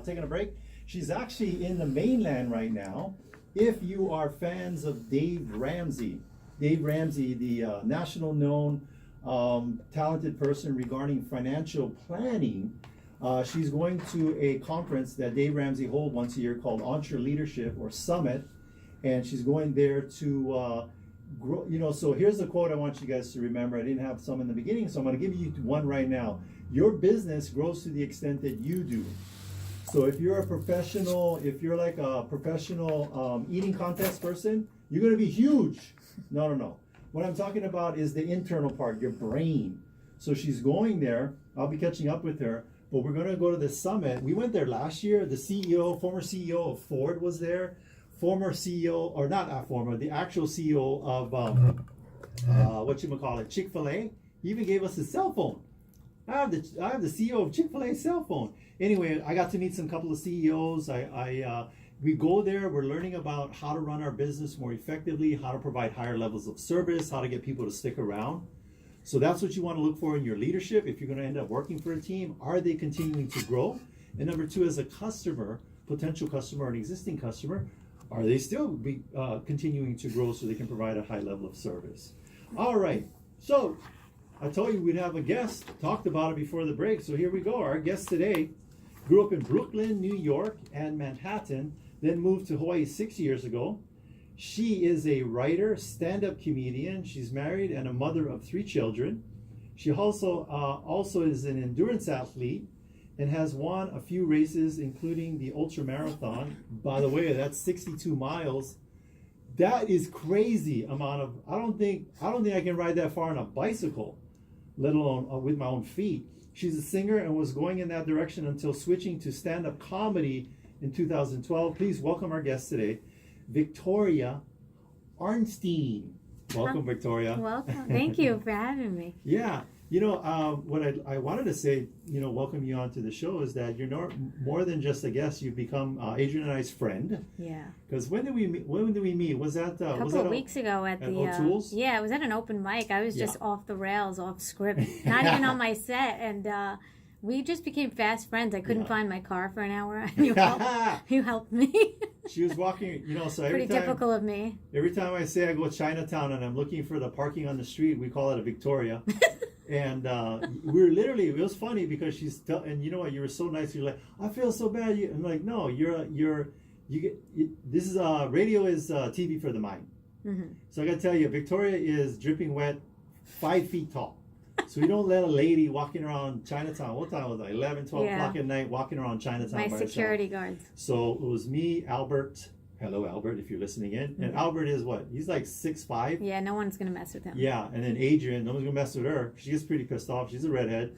taking a break. She's actually in the mainland right now. If you are fans of Dave Ramsey, the national known talented person regarding financial planning, she's going to a conference that Dave Ramsey holds once a year called Entre Leadership or Summit, and she's going there to grow. So here's the quote I want you guys to remember. I didn't have some in the beginning, so I'm going to give you one right now. Your business grows to the extent that you do. So if you're a professional, if you're like a professional eating contest person, you're going to be huge. No. What I'm talking about is the internal part, your brain. So she's going there. I'll be catching up with her, but we're going to go to the summit. We went there last year. The former CEO of Ford was there. Former CEO, or not former, the actual CEO of Chick-fil-A. He even gave us his cell phone. I have the CEO of Chick-fil-A's cell phone. Anyway, I got to meet some couple of CEOs. We go there, we're learning about how to run our business more effectively, how to provide higher levels of service, how to get people to stick around. So that's what you want to look for in your leadership. If you're going to end up working for a team, are they continuing to grow? And number two, as a customer, potential customer or an existing customer, are they still continuing to grow so they can provide a high level of service? All right, so I told you we'd have a guest, talked about it before the break, so here we go. Our guest today grew up in Brooklyn, New York, and Manhattan, then moved to Hawaii 6 years ago. She is a writer, stand-up comedian. She's married and a mother of 3 children. She also is an endurance athlete and has won a few races, including the ultra marathon. By the way, that's 62 miles. That is crazy amount of. I don't think I can ride that far on a bicycle, let alone with my own feet. She's a singer and was going in that direction until switching to stand-up comedy in 2012. Please welcome our guest today, Victoria Arnstein. Welcome, Victoria. Welcome. Thank you for having me. Yeah. What I wanted to say, welcome you onto the show, is that you're more than just a guest. You've become Addriene and I's friend. Yeah. Because when did we meet? Was that a couple of weeks ago at the O'Toole's? Yeah, it was at an open mic. I was just off the rails, off script, not even on my set, and we just became fast friends. I couldn't find my car for an hour. You helped me. She was walking, so every Pretty typical of me. Every time I say I go to Chinatown and I'm looking for the parking on the street, we call it a Victoria. And we were literally, it was funny because she's, and you know what, you were so nice. You're like, I feel so bad. I'm like, no, this is, radio is TV for the mind. Mm-hmm. So I got to tell you, Victoria is dripping wet, 5 feet tall. So we don't let a lady walking around Chinatown, what time was it, 11, 12 o'clock at night, walking around Chinatown My by security herself. Guards. So it was me, Albert. Hello, Albert, if you're listening in. Mm-hmm. And Albert is what? He's like 6'5". Yeah, no one's going to mess with him. Yeah, and then Addriene, no one's going to mess with her. She gets pretty pissed off. She's a redhead.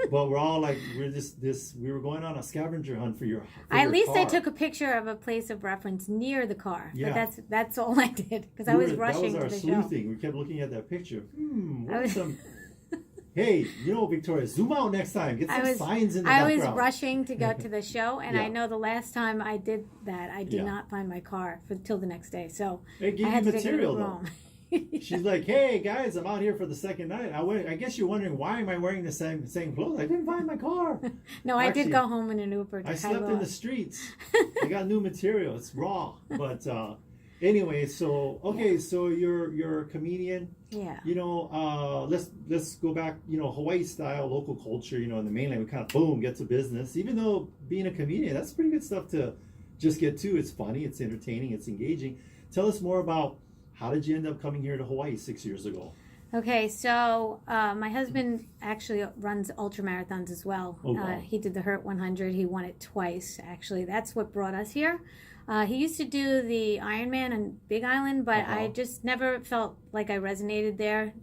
But we're all like, we were going on a scavenger hunt for your At least car. I took a picture of a place of reference near the car. Yeah. But that's all I did, because I was rushing to the show. That was our sleuthing. We kept looking at that picture. Hey, Victoria, zoom out next time. Get some signs in the background. I was rushing to go to the show, and Yeah. I know the last time I did that, I did not find my car till the next day. So it gave I had you to material, take it home. She's like, hey, guys, I'm out here for the second night. I guess you're wondering, why am I wearing the same clothes? I didn't find my car. No, I did go home in an Uber. I slept in the streets. I got new material. It's raw. But anyway, so you're a comedian. Yeah. Let's go back, Hawaii style, local culture, in the mainland, we kind of get to business. Even though being a comedian, that's pretty good stuff to just get to. It's funny, it's entertaining, it's engaging. Tell us more about how did you end up coming here to Hawaii 6 years ago? Okay, so my husband actually runs ultra marathons as well. Oh, wow. He did the Hurt 100. He won it twice, actually. That's what brought us here. He used to do the Ironman on Big Island, but I just never felt like I resonated there.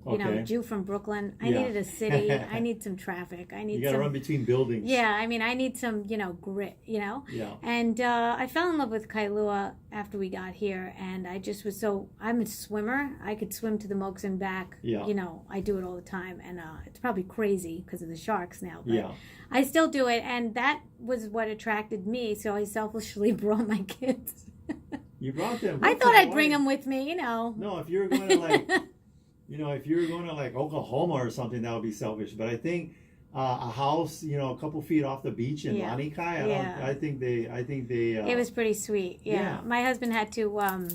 Jew from Brooklyn. I needed a city. I need some traffic. You got to run between buildings. Yeah, I need some, grit, Yeah. And I fell in love with Kailua after we got here, and I just was I'm a swimmer. I could swim to the Mokes and back. Yeah. I do it all the time, and it's probably crazy because of the sharks now, but yeah. I still do it, and that was what attracted me, so I selfishly brought my kids. You brought them. I thought I'd bring them with me, No, if you were going to if you were going to Oklahoma or something, that would be selfish. But I think a house, a couple feet off the beach in Lanikai. I think they. It was pretty sweet. Yeah. My husband had to,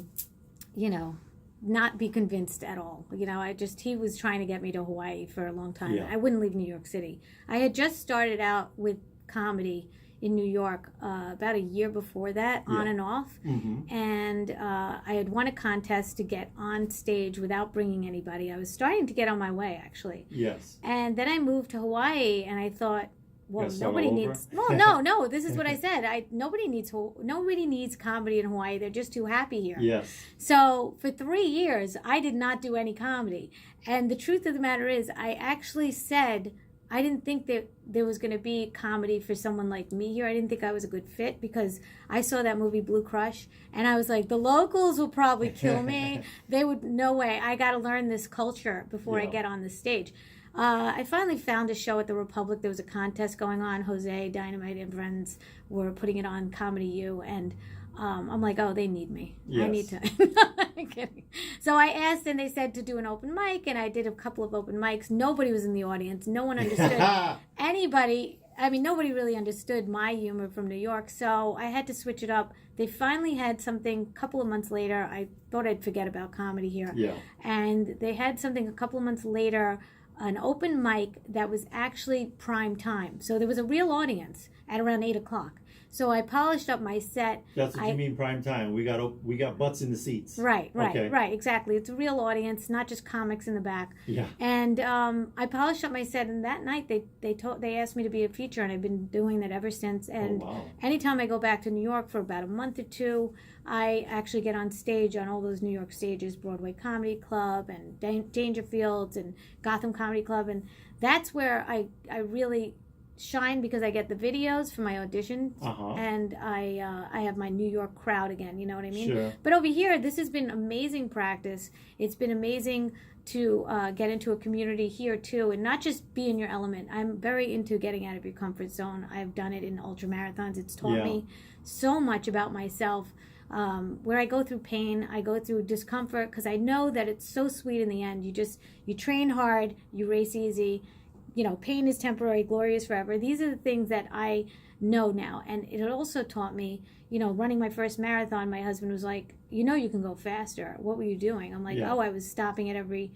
not be convinced at all. He was trying to get me to Hawaii for a long time. Yeah. I wouldn't leave New York City. I had just started out with comedy in New York about a year before that, on and off. Mm-hmm. And I had won a contest to get on stage without bringing anybody. I was starting to get on my way, actually. Yes. And then I moved to Hawaii, and I thought, well, nobody needs. Well, no. This is what I said. Nobody needs comedy in Hawaii. They're just too happy here. Yes. So for 3 years, I did not do any comedy. And the truth of the matter is, I actually said I didn't think that there was going to be comedy for someone like me here. I didn't think I was a good fit because I saw that movie Blue Crush, and I was like, the locals will probably kill me. They would, no way. I got to learn this culture before I get on the stage. I finally found a show at the Republic. There was a contest going on. Jose, Dynamite, and friends were putting it on Comedy U, and I'm like, oh, they need me. Yes. I need to. I'm kidding. So I asked, and they said to do an open mic, and I did a couple of open mics. Nobody was in the audience. No one understood anybody. I mean, nobody really understood my humor from New York, so I had to switch it up. They finally had something a couple of months later. I thought I'd forget about comedy here. Yeah. And they had something a couple of months later, an open mic that was actually prime time. So there was a real audience at around 8 o'clock. So I polished up my set. That's what you mean, prime time. We got butts in the seats. Right, exactly. It's a real audience, not just comics in the back. Yeah. And I polished up my set, and that night they asked me to be a feature, and I've been doing that ever since. And anytime I go back to New York for about a month or two, I actually get on stage on all those New York stages, Broadway Comedy Club and Dangerfields and Gotham Comedy Club, and that's where I really shine because I get the videos for my auditions, and I have my New York crowd again. You know what I mean? Sure. But over here, this has been amazing practice. It's been amazing to get into a community here too, and not just be in your element. I'm very into getting out of your comfort zone. I've done it in ultra marathons. It's taught me so much about myself. Where I go through pain, I go through discomfort because I know that it's so sweet in the end. You train hard, you race easy. Pain is temporary, glory is forever. These are the things that I know now. And it also taught me, running my first marathon, my husband was like, you can go faster. What were you doing? I'm like, I was stopping at every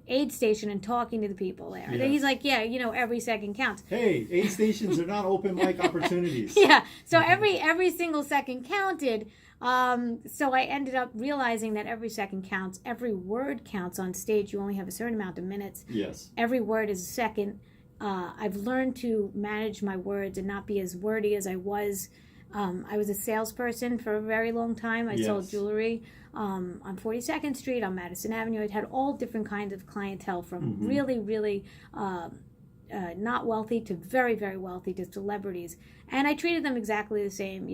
aid station and talking to the people there. Yes. He's like, every second counts. Hey, aid stations are not open mic opportunities. Yeah. So every single second counted. So I ended up realizing that every second counts. Every word counts on stage. You only have a certain amount of minutes. Yes. Every word is a second. I've learned to manage my words and not be as wordy as I was. I was a salesperson for a very long time. I sold jewelry on 42nd Street, on Madison Avenue. I'd had all different kinds of clientele from really, really not wealthy to very, very wealthy to celebrities. And I treated them exactly the same.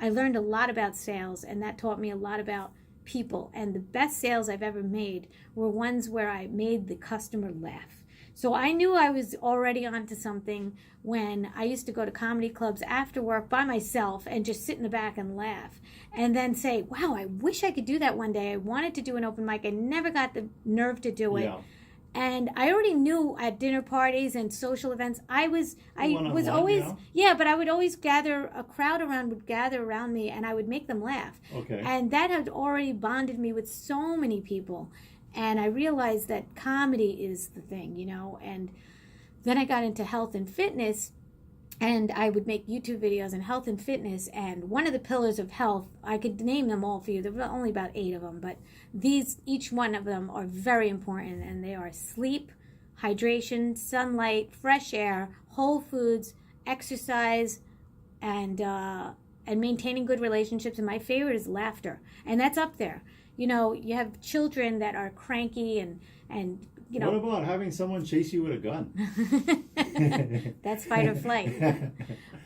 I learned a lot about sales, and that taught me a lot about people. And the best sales I've ever made were ones where I made the customer laugh. So I knew I was already onto something when I used to go to comedy clubs after work by myself and just sit in the back and laugh. And then say, wow, I wish I could do that one day. I wanted to do an open mic. I never got the nerve to do it. Yeah. And I already knew at dinner parties and social events, I was always, but I would always a crowd would gather around me, and I would make them laugh. Okay. And that had already bonded me with so many people. And I realized that comedy is the thing, and then I got into health and fitness, and I would make YouTube videos on health and fitness, and one of the pillars of health, I could name them all for you. There were only about 8 of them, but each one of them are very important, and they are sleep, hydration, sunlight, fresh air, whole foods, exercise, and maintaining good relationships. And my favorite is laughter, and that's up there. You have children that are cranky and What about having someone chase you with a gun? That's fight or flight.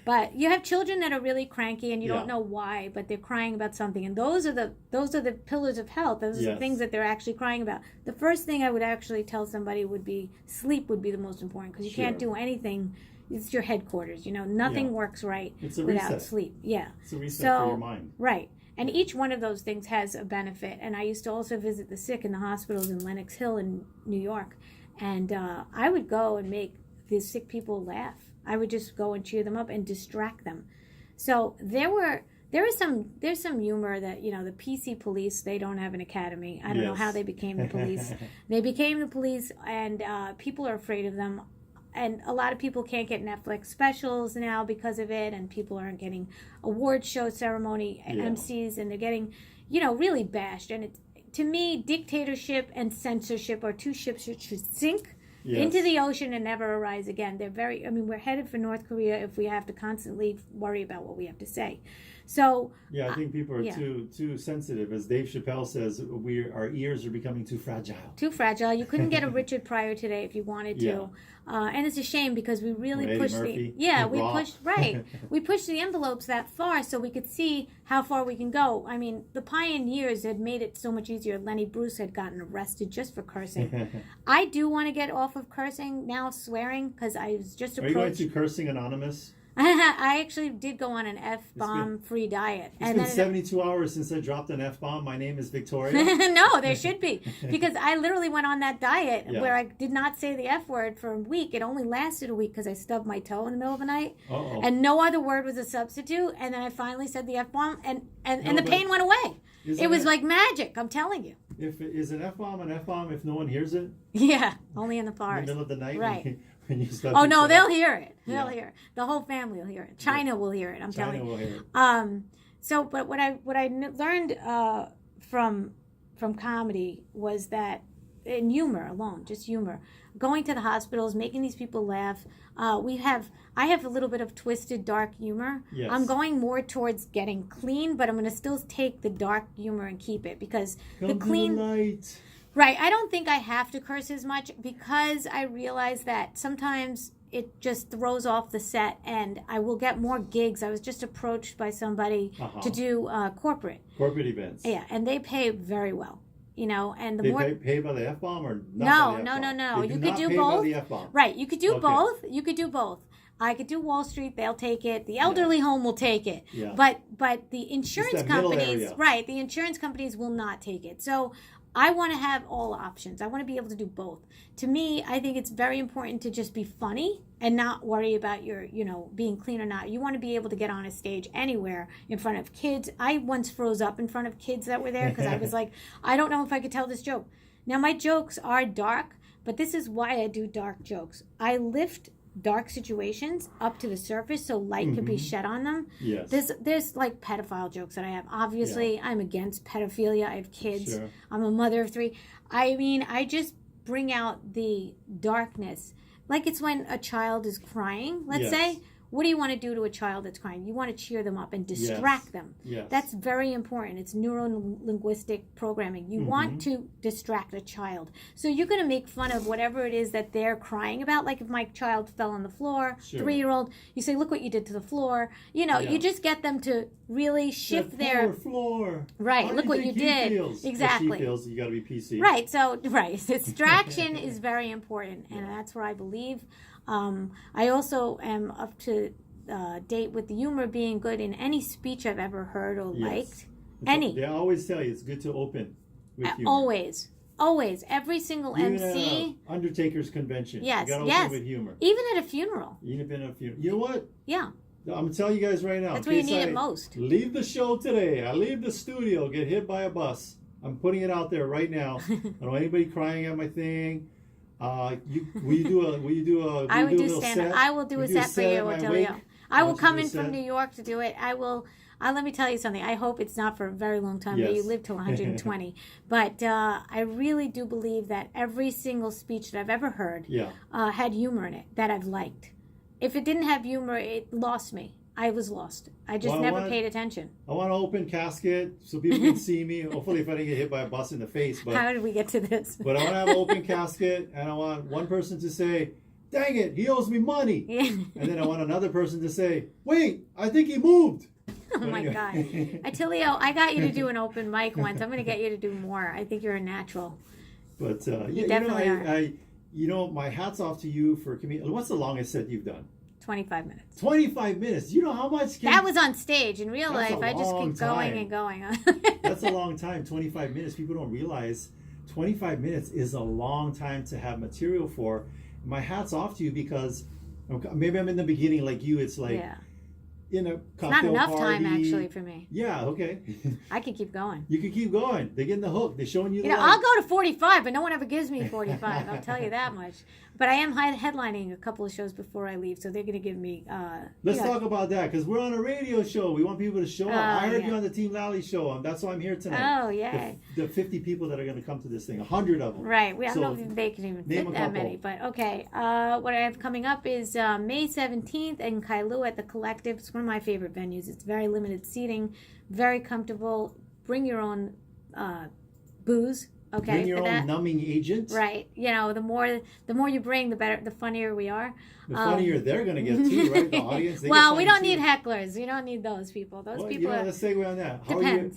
But you have children that are really cranky and you don't know why, but they're crying about something. And those are the pillars of health. Those are the things that they're actually crying about. The first thing I would actually tell somebody would be sleep would be the most important, because you can't do anything. It's your headquarters. Nothing works right without sleep. Yeah. It's a reset for your mind. Right. And each one of those things has a benefit. And I used to also visit the sick in the hospitals in Lenox Hill in New York. And I would go and make the sick people laugh. I would just go and cheer them up and distract them. So there's some humor that, you know, the PC police, they don't have an academy. I don't know how they became the police. They became the police, and people are afraid of them. And a lot of people can't get Netflix specials now because of it, and people aren't getting award show ceremony MCs, and they're getting, you know, really bashed. And to me, dictatorship and censorship are two ships that should sink into the ocean and never arise again. We're headed for North Korea if we have to constantly worry about what we have to say. So I think people are too sensitive. As Dave Chappelle says, our ears are becoming too fragile. Too fragile. You couldn't get a Richard Pryor today if you wanted to. And it's a shame because we really pushed we pushed the envelopes that far so we could see how far we can go. I mean, the pioneers had made it so much easier. Lenny Bruce had gotten arrested just for cursing. I do want to get off of cursing now, swearing, because I was just approached. Are you going to Cursing Anonymous? I actually did go on an F-bomb free diet. It's been 72 hours since I dropped an F-bomb. My name is Victoria. No, there should be. Because I literally went on that diet where I did not say the F word for a week. It only lasted a week because I stubbed my toe in the middle of the night. And no other word was a substitute. And then I finally said the F-bomb, and the pain went away. It was like magic, I'm telling you. Is an F-bomb an F-bomb if no one hears it? Yeah, only in the forest. In the middle of the night? Right. When you no, they'll hear it. They'll hear it. The whole family will hear it. China will hear it. I'm telling you. China will hear it. So, but what I learned from comedy was that in humor alone, just humor, going to the hospitals, making these people laugh. I have a little bit of twisted dark humor. Yes. I'm going more towards getting clean, but I'm going to still take the dark humor and keep it because the clean. To the light. Right. I don't think I have to curse as much because I realize that sometimes it just throws off the set and I will get more gigs. I was just approached by somebody to do corporate events. Yeah, and they pay very well. You know, and pay by the F-bomb or not? No. You could do both. By the F-bomb. Right. You could do both. You could do both. I could do Wall Street, they'll take it. The elderly home will take it. Yeah. But the insurance companies, the insurance companies will not take it. So I want to have all options. I want to be able to do both. To me, I think it's very important to just be funny and not worry about your, being clean or not. You want to be able to get on a stage anywhere in front of kids. I once froze up in front of kids that were there because I was like, I don't know if I could tell this joke. Now, my jokes are dark, but this is why I do dark jokes. I lift dark situations up to the surface so light could be shed on them. Yes. There's like pedophile jokes that I have. Obviously, I'm against pedophilia. I have kids. Sure. I'm a mother of 3. I mean, I just bring out the darkness. Like it's when a child is crying, let's say. What do you want to do to a child that's crying? You want to cheer them up and distract them. Yes. That's very important. It's neuro-linguistic programming. You want to distract a child. So you're going to make fun of whatever it is that they're crying about. Like if my child fell on the floor, 3-year-old, you say, look what you did to the floor. You just get them to really shift their... floor. Right, look what you did. Feels. Exactly. She feels, you got to be PC. Right, distraction is very important, and that's what I believe. I also am up to date with the humor being good in any speech I've ever heard or liked. They always tell you it's good to open with humor. Always. Every single Even MC. At Undertaker's convention. Yes, you got to open with humor. Even at a funeral. You know what? Yeah. I'm going to tell you guys right now. That's where you need it most. Leave the show today. I leave the studio, get hit by a bus. I'm putting it out there right now. I don't want anybody crying at my thing. Will you do a I would do little stand-up. set? I will do a set for you, Attilio. I will come in from New York to do it. I will. Let me tell you something. I hope it's not for a very long time, that you live till 120. But I really do believe that every single speech that I've ever heard had humor in it that I've liked. If it didn't have humor, it lost me. I was lost. I just never paid attention. I want an open casket so people can see me. Hopefully, if I didn't get hit by a bus in the face. But how did we get to this? But I want to have an open casket, and I want one person to say, "Dang it, he owes me money," and then I want another person to say, "Wait, I think he moved." Oh my God, Attilio, I got you to do an open mic once. I'm going to get you to do more. I think you're a natural. But you definitely are. My hat's off to you for comedian. What's the longest set you've done? 25 minutes. 25 minutes. You know how much? That was on stage. In real life, I just keep going and going. That's a long time. 25 minutes. People don't realize 25 minutes is a long time to have material for. my hat's off to you because maybe I'm in the beginning like you. It's like in a cocktail not enough party. time actually for me. Yeah, okay. I can keep going. You can keep going. They're getting the hook. They're showing you the light. I'll go to 45, but no one ever gives me 45. I'll tell you that much. But I am headlining a couple of shows before I leave, so they're going to give me... Let's talk about that, because we're on a radio show. We want people to show up. I heard you on the Team Lally show, and that's why I'm here tonight. Oh, yay. The 50 people that are going to come to this thing, 100 of them. Right. I don't know if they can even fit that many, but okay. What I have coming up is May 17th in Kailua at the Collective. It's one of my favorite venues. It's very limited seating, very comfortable. Bring your own booze. Okay, bring your own numbing agent. Right. The more you bring, the better, the funnier we are. The funnier they're going to get too, right? The audience. Well, we don't need hecklers. You don't need those people. Those people. Let's segue on that.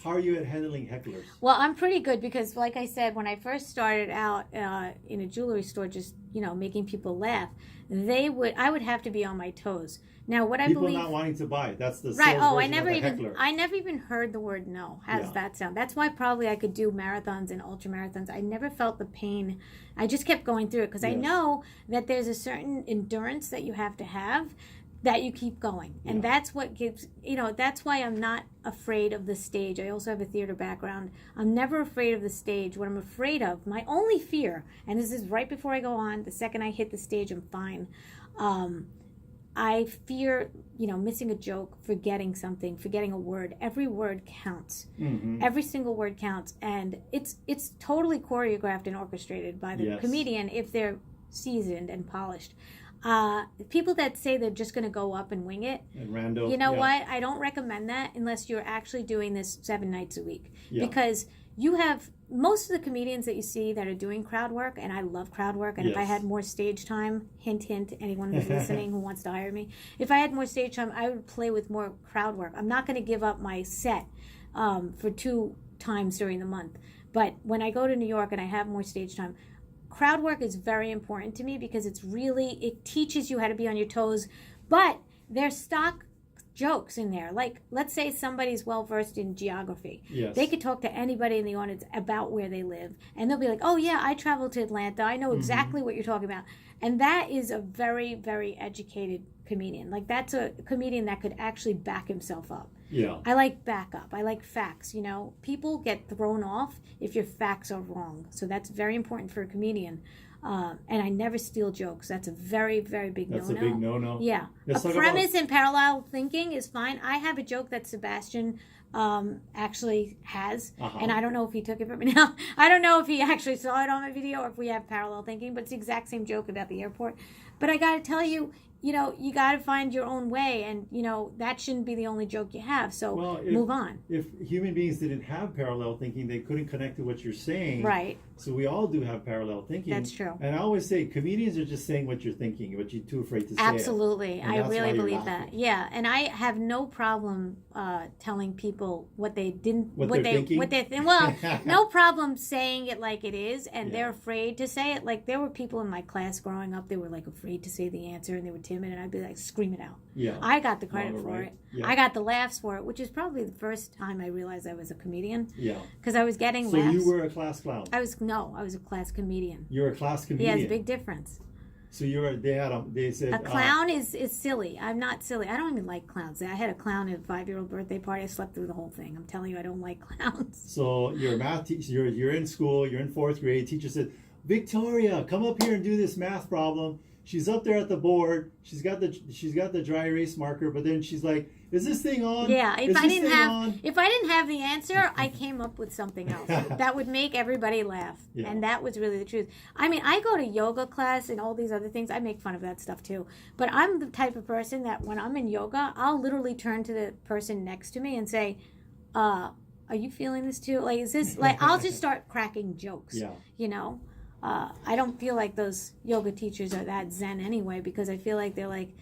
How are you at handling hecklers? Well, I'm pretty good because, like I said, when I first started out in a jewelry store, just making people laugh, I would have to be on my toes. Now, what people I believe, not wanting to buy. That's the right. Oh, I never even heard the word no. How does that sound? That's why probably I could do marathons and ultra marathons. I never felt the pain. I just kept going through it because I know that there's a certain endurance that you have to have that you keep going, and that's what gives. That's why I'm not afraid of the stage. I also have a theater background. I'm never afraid of the stage. What I'm afraid of, my only fear, and this is right before I go on. The second I hit the stage, I'm fine. I fear, missing a joke, forgetting something, forgetting a word. Every word counts. Mm-hmm. Every single word counts. And it's totally choreographed and orchestrated by the comedian if they're seasoned and polished. People that say they're just going to go up and wing it, and random, what? I don't recommend that unless you're actually doing this 7 nights a week. Because you have most of the comedians that you see that are doing crowd work, and I love crowd work, and if I had more stage time, hint, hint, anyone who's listening who wants to hire me, if I had more stage time, I would play with more crowd work. I'm not going to give up my set for 2 times during the month. But when I go to New York and I have more stage time, crowd work is very important to me because it teaches you how to be on your toes, but there's stock jokes in there. Like, let's say somebody's well-versed in geography. Yes. They could talk to anybody in the audience about where they live, and they'll be like, oh, yeah, I traveled to Atlanta. I know exactly what you're talking about. And that is a very, very educated comedian. Like, that's a comedian that could actually back himself up. Yeah. I like backup. I like facts, People get thrown off if your facts are wrong. So that's very important for a comedian. And I never steal jokes. That's a very, very big no-no. That's a big no-no. Yeah. A premise and parallel thinking is fine. I have a joke that Sebastian actually has, and I don't know if he took it from me now. I don't know if he actually saw it on my video or if we have parallel thinking, but it's the exact same joke about the airport. But I got to tell you, you got to find your own way, and, that shouldn't be the only joke you have. So move on. If human beings didn't have parallel thinking, they couldn't connect to what you're saying. Right. So we all do have parallel thinking. That's true. And I always say comedians are just saying what you're thinking, but you're too afraid to say it. Absolutely. I really believe that. Yeah. And I have no problem telling people what they didn't, well, no problem saying it like it is, and they're afraid to say it. Like, there were people in my class growing up, they were like afraid to say the answer, and they were timid, and I'd be like, scream it out. Yeah. I got the credit for it. Yeah. I got the laughs for it, which is probably the first time I realized I was a comedian. Yeah. Because I was getting laughs. So you were a class clown? I was a class comedian. You're a class comedian? Yeah, it's a big difference. So they said... A clown is silly. I'm not silly. I don't even like clowns. I had a clown at a 5-year-old birthday party. I slept through the whole thing. I'm telling you, I don't like clowns. So you're a math teacher. You're in school. You're in 4th grade. Teacher said, Victoria, come up here and do this math problem. She's up there at the board. She's got the dry erase marker, but then she's like, "Is this thing on?" Yeah. If I didn't have the answer, I came up with something else that would make everybody laugh, and that was really the truth. I mean, I go to yoga class and all these other things. I make fun of that stuff too, but I'm the type of person that when I'm in yoga, I'll literally turn to the person next to me and say, "Are you feeling this too? Like, is this like?" I'll just start cracking jokes. Yeah. I don't feel like those yoga teachers are that zen anyway, because I feel like they're like,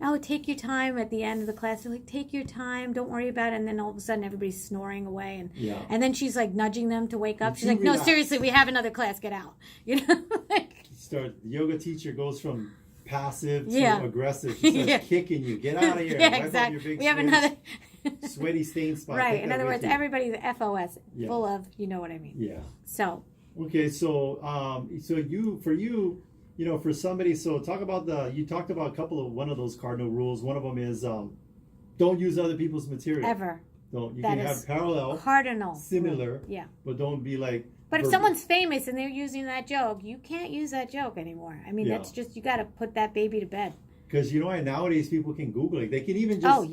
oh, take your time at the end of the class. They're like, take your time, don't worry about it. And then all of a sudden everybody's snoring away. And then she's like nudging them to wake up. She's like, no, seriously, we have another class, get out. The yoga teacher goes from passive to aggressive. She starts kicking you. Get out of here. Yeah, exactly. We have another sweaty stain spot. Right. In other words, everybody's FOS, full of, you know what I mean. Yeah. So. Okay, so you know, for somebody, so talk about you talked about one of those cardinal rules. One of them is don't use other people's material. Ever. Don't. You that can have parallel, cardinal, similar, yeah, but don't be like. But if someone's famous and they're using that joke, you can't use that joke anymore. I mean, that's just, you got to put that baby to bed. Because you know why nowadays people can Google it. They can even just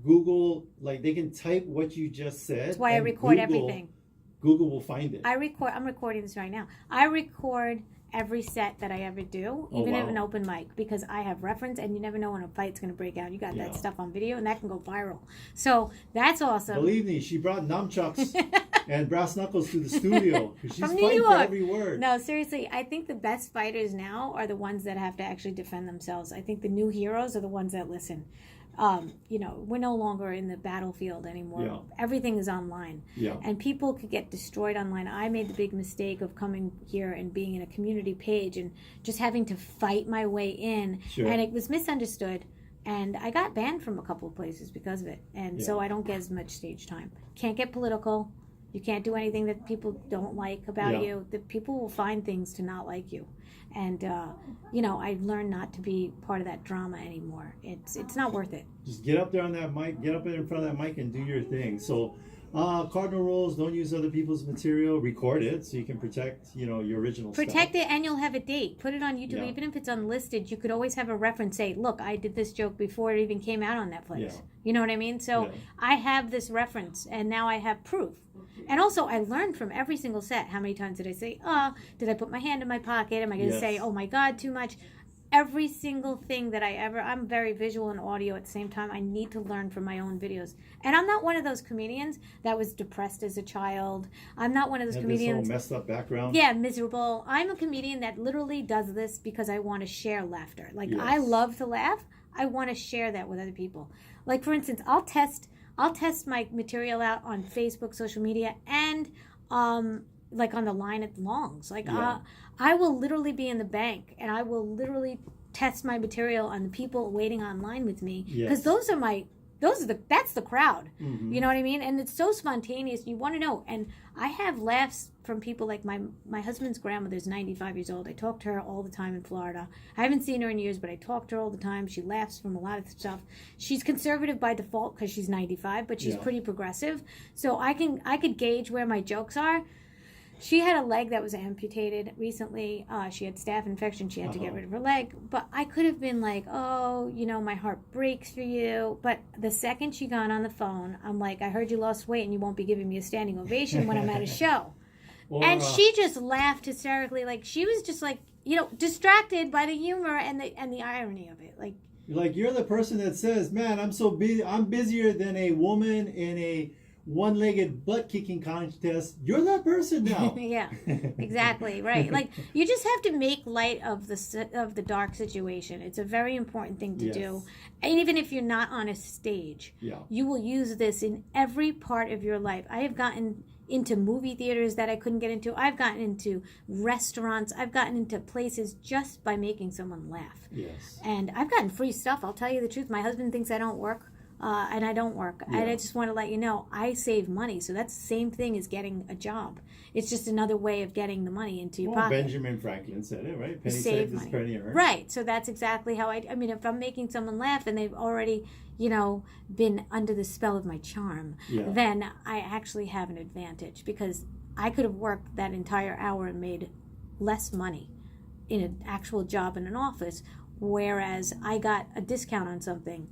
Google, like they can type what you just said. That's why I record everything. Google will find it. I'm recording this right now. I record every set that I ever do, even at an open mic, because I have reference, and you never know when a fight's going to break out. You got that stuff on video, and that can go viral. So that's awesome. Believe me, she brought nunchucks and brass knuckles to the studio. She's From fighting New York. for every word. No, seriously, I think the best fighters now are the ones that have to actually defend themselves. I think the new heroes are the ones that listen. You know, we're no longer in the battlefield anymore. Yeah. Everything is online. Yeah. And people could get destroyed online. I made the big mistake of coming here and being in a community page and just having to fight my way in. Sure. And it was misunderstood. And I got banned from a couple of places because of it. And so I don't get as much stage time. Can't get political. You can't do anything that people don't like about you. The people will find things to not like you. And, you know, I learned not to be part of that drama anymore. It's not worth it. Just get up there on that mic, get up in front of that mic and do your thing. So, cardinal rules, don't use other people's material, record it so you can protect, you know, your original stuff. Protect it, and you'll have a date. Put it on YouTube. Even if it's unlisted, you could always have a reference. Say, look, I did this joke before it even came out on Netflix. Yeah. You know what I mean? So I have this reference, and now I have proof. And also, I learned from every single set. How many times did I say, did I put my hand in my pocket? Am I going to say, oh my God, too much? Every single thing that I'm very visual and audio at the same time. I need to learn from my own videos. And I'm not one of those comedians that was depressed as a child. I'm not one of those comedians. This whole messed up background. Yeah, miserable. I'm a comedian that literally does this because I want to share laughter. Like, I love to laugh. I want to share that with other people. Like, for instance, I'll test my material out on Facebook, social media, and like on the line at Long's. Like I will literally be in the bank, and I will literally test my material on the people waiting online with me, because that's the crowd. Mm-hmm. You know what I mean? And it's so spontaneous. You want to know. And I have laughs from people like my husband's grandmother's 95 years old. I talk to her all the time in Florida. I haven't seen her in years, but I talk to her all the time. She laughs from a lot of stuff. She's conservative by default because she's 95, but she's pretty progressive. So I could gauge where my jokes are. She had a leg that was amputated recently. She had staph infection. She had to get rid of her leg. But I could have been like, oh, you know, my heart breaks for you. But the second she got on the phone, I'm like, I heard you lost weight and you won't be giving me a standing ovation when I'm at a show. And she just laughed hysterically. Like, she was just like, you know, distracted by the humor and the irony of it. Like you're the person that says, man, I'm so busy. I'm busier than a woman in a one-legged butt-kicking contest. You're that person now. Yeah, exactly, right. Like, you just have to make light of the dark situation. It's a very important thing to do. And even if you're not on a stage, you will use this in every part of your life. I have gotten into movie theaters that I couldn't get into. I've gotten into restaurants. I've gotten into places just by making someone laugh. Yes. And I've gotten free stuff. I'll tell you the truth. My husband thinks I don't work. And I don't work. And I just want to let you know, I save money. So that's the same thing as getting a job. It's just another way of getting the money into your pocket. Benjamin Franklin said it, right? Penny saved is penny earned. Right. So that's exactly how I mean, if I'm making someone laugh and they've already, you know, been under the spell of my charm, then I actually have an advantage, because I could have worked that entire hour and made less money in an actual job in an office, whereas I got a discount on something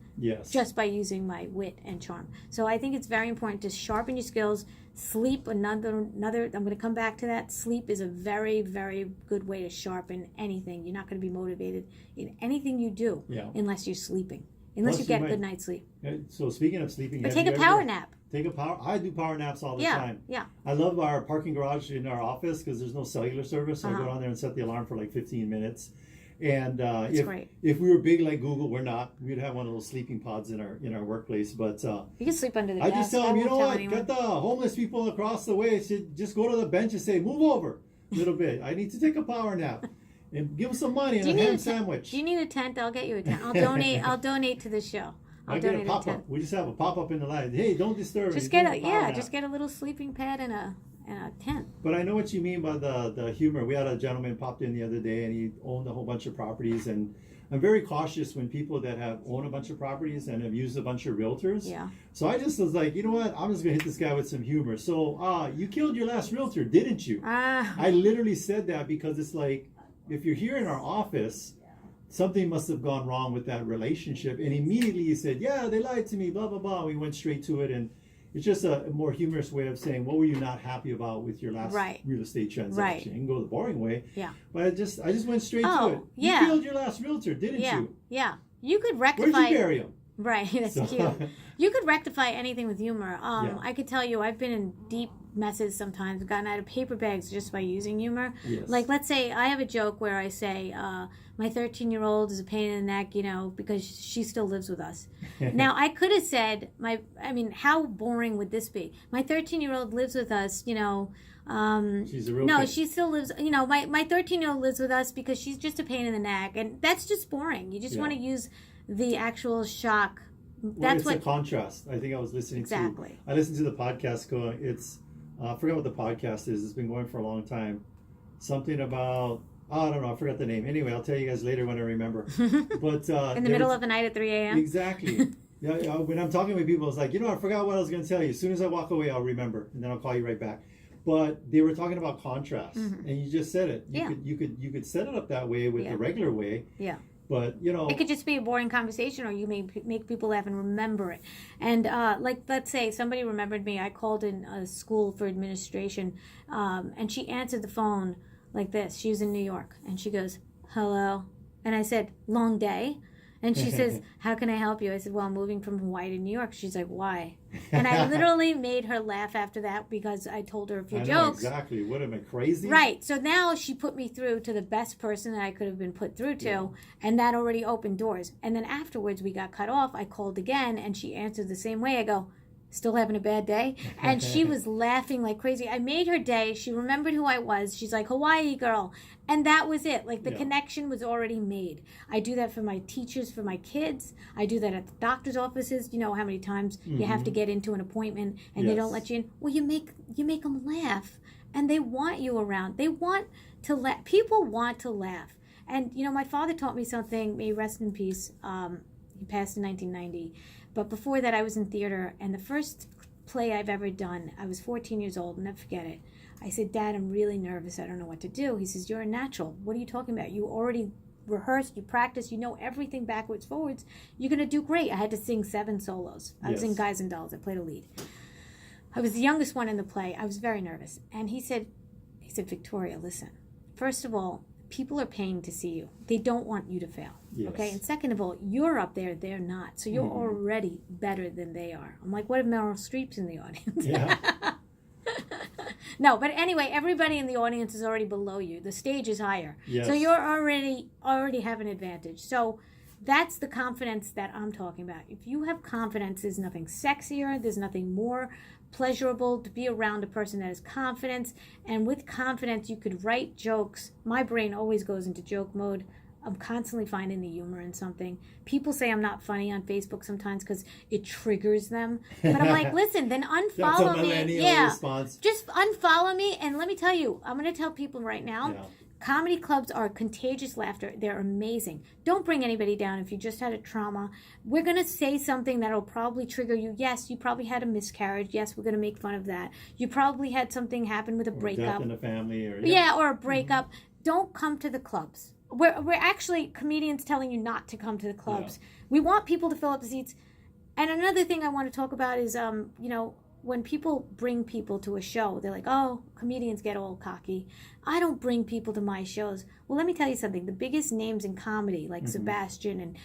just by using my wit and charm. So I think it's very important to sharpen your skills. Sleep, another. I'm going to come back to that. Sleep is a very, very good way to sharpen anything. You're not going to be motivated in anything you do unless you're sleeping, unless you get a good night's sleep. So speaking of sleeping, or take a power nap. I do power naps all the time. Yeah. I love our parking garage in our office because there's no cellular service. So I go down there and set the alarm for like 15 minutes. And if we were big like Google, we're not. We'd have one of those sleeping pods in our workplace. But you can sleep under the I desk. just tell them, you know what? Get the homeless people across the way. Just go to the bench and say, move over a little bit. I need to take a power nap. And give them some money and a ham sandwich. Do you need a tent? I'll get you a tent. I'll donate to the show. I'll get a pop up. We just have a pop up in the line. Hey, don't disturb. Just get a little sleeping pad and out of 10. But I know what you mean by the humor. We had a gentleman popped in the other day, and he owned a whole bunch of properties, and I'm very cautious when people that have owned a bunch of properties and have used a bunch of realtors. Yeah. So I just was like, you know what? I'm just gonna hit this guy with some humor. So, you killed your last realtor, didn't you? I literally said that because it's like, if you're here in our office, something must have gone wrong with that relationship. And immediately he said, yeah, they lied to me, blah, blah, blah. We went straight to it. And it's just a more humorous way of saying, what were you not happy about with your last real estate transaction? Right. You can go the boring way. Yeah. But I just went straight to it. Yeah. You killed your last realtor, didn't you? Yeah. You could rectify. Where'd you bury him? Right. That's cute. You could rectify anything with humor. I could tell you, I've been in deep messes sometimes, gotten out of paper bags just by using humor. Yes. Like, let's say I have a joke where I say, my 13-year-old is a pain in the neck, because she still lives with us. Now, I could have said, how boring would this be? My 13-year-old lives with us, she's a real pain. She still lives, my 13-year-old lives with us because she's just a pain in the neck. And that's just boring. You just want to use the actual shock. That's it's a contrast. I think I was listening to. I listened to the podcast going. I forgot what the podcast is. It's been going for a long time. Something about. I don't know. I forgot the name. Anyway, I'll tell you guys later when I remember. But in the middle of the night at 3 a.m. Exactly. Yeah. When I'm talking with people, it's like, I forgot what I was going to tell you. As soon as I walk away, I'll remember, and then I'll call you right back. But they were talking about contrast, and you just said it. You could set it up that way with the regular way. Yeah. But, it could just be a boring conversation, or you may make people laugh and remember it. And let's say somebody remembered me. I called in a school for administration, and she answered the phone like this. She was in New York, and she goes, hello. And I said, long day. And she says, how can I help you? I said, well, I'm moving from Hawaii to New York. She's like, why? And I literally made her laugh after that because I told her a few jokes. Exactly. What, am I crazy? Right. So now she put me through to the best person that I could have been put through to, and that already opened doors. And then afterwards we got cut off. I called again, and she answered the same way. I go, still having a bad day? And she was laughing like crazy. I made her day. She remembered who I was. She's like, Hawaii girl. And that was it. Like, the connection was already made. I do that for my teachers, for my kids. I do that at the doctor's offices. You know how many times you have to get into an appointment and they don't let you in? Well, you make them laugh, and they want you around. They want to laugh. People want to laugh. And, my father taught me something, may he rest in peace. He passed in 1990. But before that, I was in theater, and the first play I've ever done, I was 14 years old, never forget it. I said, Dad, I'm really nervous. I don't know what to do. He says, you're a natural. What are you talking about? You already rehearsed, you practiced, you know everything backwards, forwards. You're going to do great. I had to sing 7 solos. I was in Guys and Dolls. I played a lead. I was the youngest one in the play. I was very nervous. And he said, Victoria, listen, first of all, people are paying to see you. They don't want you to fail. Yes. Okay? And second of all, you're up there, they're not. So you're already better than they are. I'm like, what if Meryl Streep's in the audience? Yeah. No, but anyway, everybody in the audience is already below you. The stage is higher. Yes. So you're already have an advantage. So that's the confidence that I'm talking about. If you have confidence, there's nothing sexier, there's nothing more pleasurable to be around a person that has confidence. And with confidence, you could write jokes. My brain always goes into joke mode. I'm constantly finding the humor in something. People say I'm not funny on Facebook sometimes because it triggers them. But I'm like, listen, then unfollow me. Response. Just unfollow me. And let me tell you, I'm going to tell people right now, comedy clubs are contagious laughter. They're amazing. Don't bring anybody down if you just had a trauma. We're going to say something that'll probably trigger you. Yes, you probably had a miscarriage. Yes, we're going to make fun of that. You probably had something happen with a breakup. Death in the family. Or a breakup. Don't come to the clubs. We're actually comedians telling you not to come to the clubs. Yeah. We want people to fill up the seats. And another thing I want to talk about is, when people bring people to a show, they're like, oh, comedians get all cocky. I don't bring people to my shows. Well, let me tell you something. The biggest names in comedy, like Sebastian and,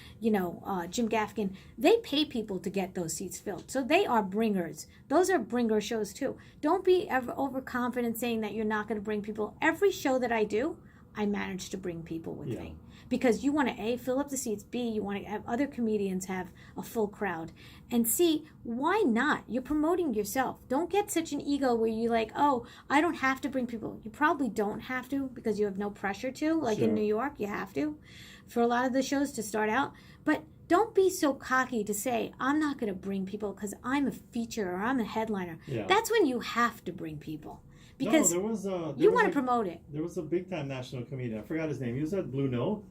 Jim Gaffigan, they pay people to get those seats filled. So they are bringers. Those are bringer shows, too. Don't be ever overconfident saying that you're not going to bring people. Every show that I do, I manage to bring people with me. Because you want to, A, fill up the seats, B, you want to have other comedians have a full crowd, and C, why not? You're promoting yourself. Don't get such an ego where you're like, oh, I don't have to bring people. You probably don't have to because you have no pressure to. Like in New York, you have to for a lot of the shows to start out. But don't be so cocky to say, I'm not going to bring people because I'm a feature or I'm a headliner. That's when you have to bring people. because there was you want to promote it. There was a big time national comedian. I forgot his name. He was at Blue Note.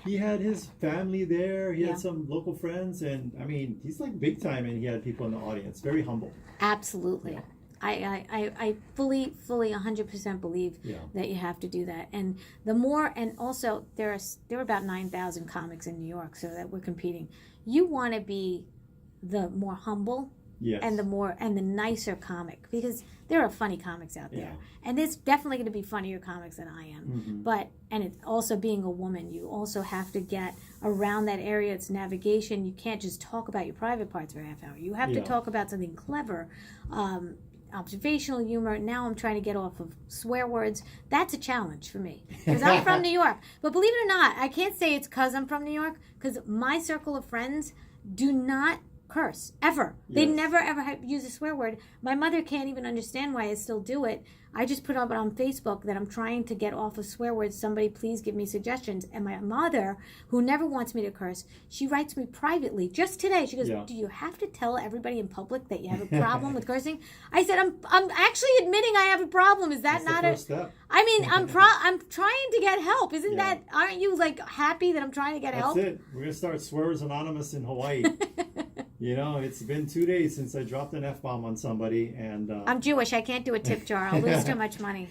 He had his family there. He had some local friends, and I mean, he's like big time, and he had people in the audience. Very humble. Absolutely. Yeah. I fully 100% believe that you have to do that. And the more, and also there are about 9,000 comics in New York, so that we're competing. You want to be the more humble and the nicer comic, because there are funny comics out there, and there's definitely going to be funnier comics than I am. Mm-hmm. But and it's also being a woman, you also have to get around that area. It's navigation. You can't just talk about your private parts for a half hour. You have to talk about something clever. Observational humor. Now I'm trying to get off of swear words. That's a challenge for me because I'm from New York. But believe it or not, I can't say it's because I'm from New York, because my circle of friends do not curse ever. They never ever use a swear word. My mother can't even understand why I still do it. I just put up on Facebook that I'm trying to get off of swear words. Somebody please give me suggestions. And my mother, who never wants me to curse, she writes me privately just today. She goes, do you have to tell everybody in public that you have a problem with cursing? I said, I'm actually admitting I have a problem. Is that not the first step? I mean, I'm trying to get help. Isn't that, aren't you like happy that I'm trying to get help? That's it. We're going to start Swears Anonymous in Hawaii. You know, it's been 2 days since I dropped an F-bomb on somebody, and I'm Jewish. I can't do a tip jar. I'll lose too much money.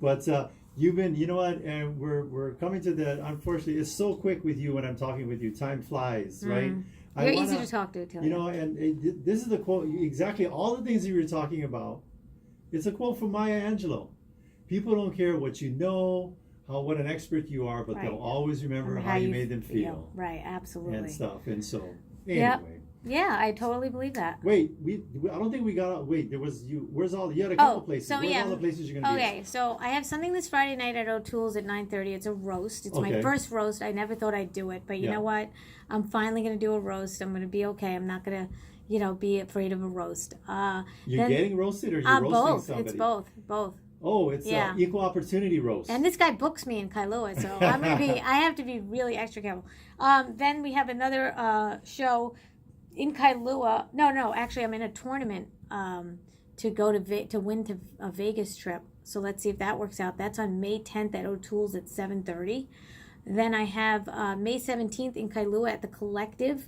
But you've been, you know what? And we're coming to the. Unfortunately, it's so quick with you when I'm talking with you. Time flies, right? You're easy to talk to. You know, and this is the quote. Exactly all the things that you were talking about. It's a quote from Maya Angelou. People don't care what you know, what an expert you are, but they'll always remember how you made them feel. Right, absolutely. And stuff. And so, anyway. Yeah, I totally believe that. Wait, I don't think we got. Wait, there was you. Where's all? You had a couple places. So Where's all the places you're gonna be? Okay, so I have something this Friday night at O'Toole's at 9:30. It's a roast. It's my first roast. I never thought I'd do it, but you know what? I'm finally gonna do a roast. I'm gonna be okay. I'm not gonna, be afraid of a roast. You're getting roasted, or you're roasting both. somebody? It's both. Oh, it's an equal opportunity roast. And this guy books me in Kailua, so I have to be really extra careful. Then we have another show in Kailua. No, actually I'm in a tournament to go to win a Vegas trip. So let's see if that works out. That's on May 10th at O'Toole's at 7:30. Then I have May 17th in Kailua at the Collective.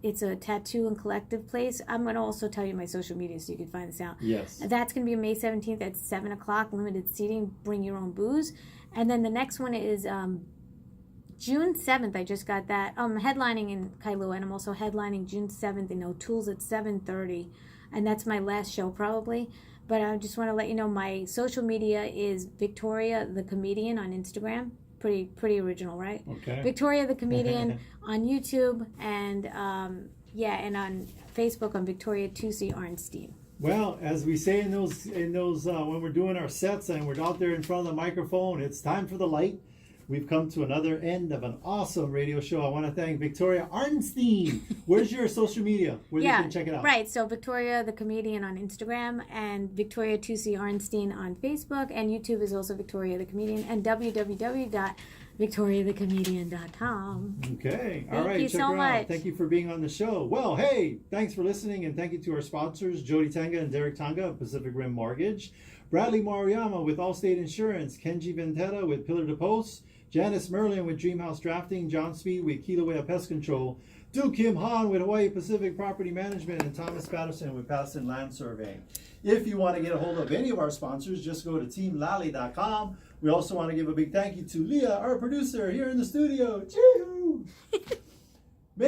It's a tattoo and collective place. I'm going to also tell you my social media so you can find this out. Yes. That's going to be May 17th at 7 o'clock, limited seating, bring your own booze. And then the next one is June 7th. I just got that. I'm headlining in Kailua, and I'm also headlining June 7th in O'Toole's at 7:30. And that's my last show probably. But I just want to let you know my social media is Victoria the Comedian on Instagram. Pretty original, right? Okay. Victoria the Comedian on YouTube, and and on Facebook on Victoria Tusi Arnstein. Well, as we say in those when we're doing our sets and we're out there in front of the microphone, it's time for the light. We've come to another end of an awesome radio show. I want to thank Victoria Arnstein. Where's your social media? Where they can check it out? Right. So Victoria the Comedian on Instagram and Victoria Tusi Arnstein on Facebook, and YouTube is also Victoria the Comedian, and www.victoriathecomedian.com. Okay. All right. Thank you so much. Thank you for being on the show. Well, hey, thanks for listening, and thank you to our sponsors, Jody Tanga and Derek Tanga of Pacific Rim Mortgage, Bradley Maruyama with Allstate Insurance, Kenji Ventetta with Pillar to Post, Janice Merlin with Dreamhouse Drafting, John Speed with Kilauea Pest Control, Do Kim Han with Hawaii Pacific Property Management, and Thomas Patterson with Patterson Land Surveying. If you want to get a hold of any of our sponsors, just go to teamlally.com. We also want to give a big thank you to Leah, our producer, here in the studio. Choo!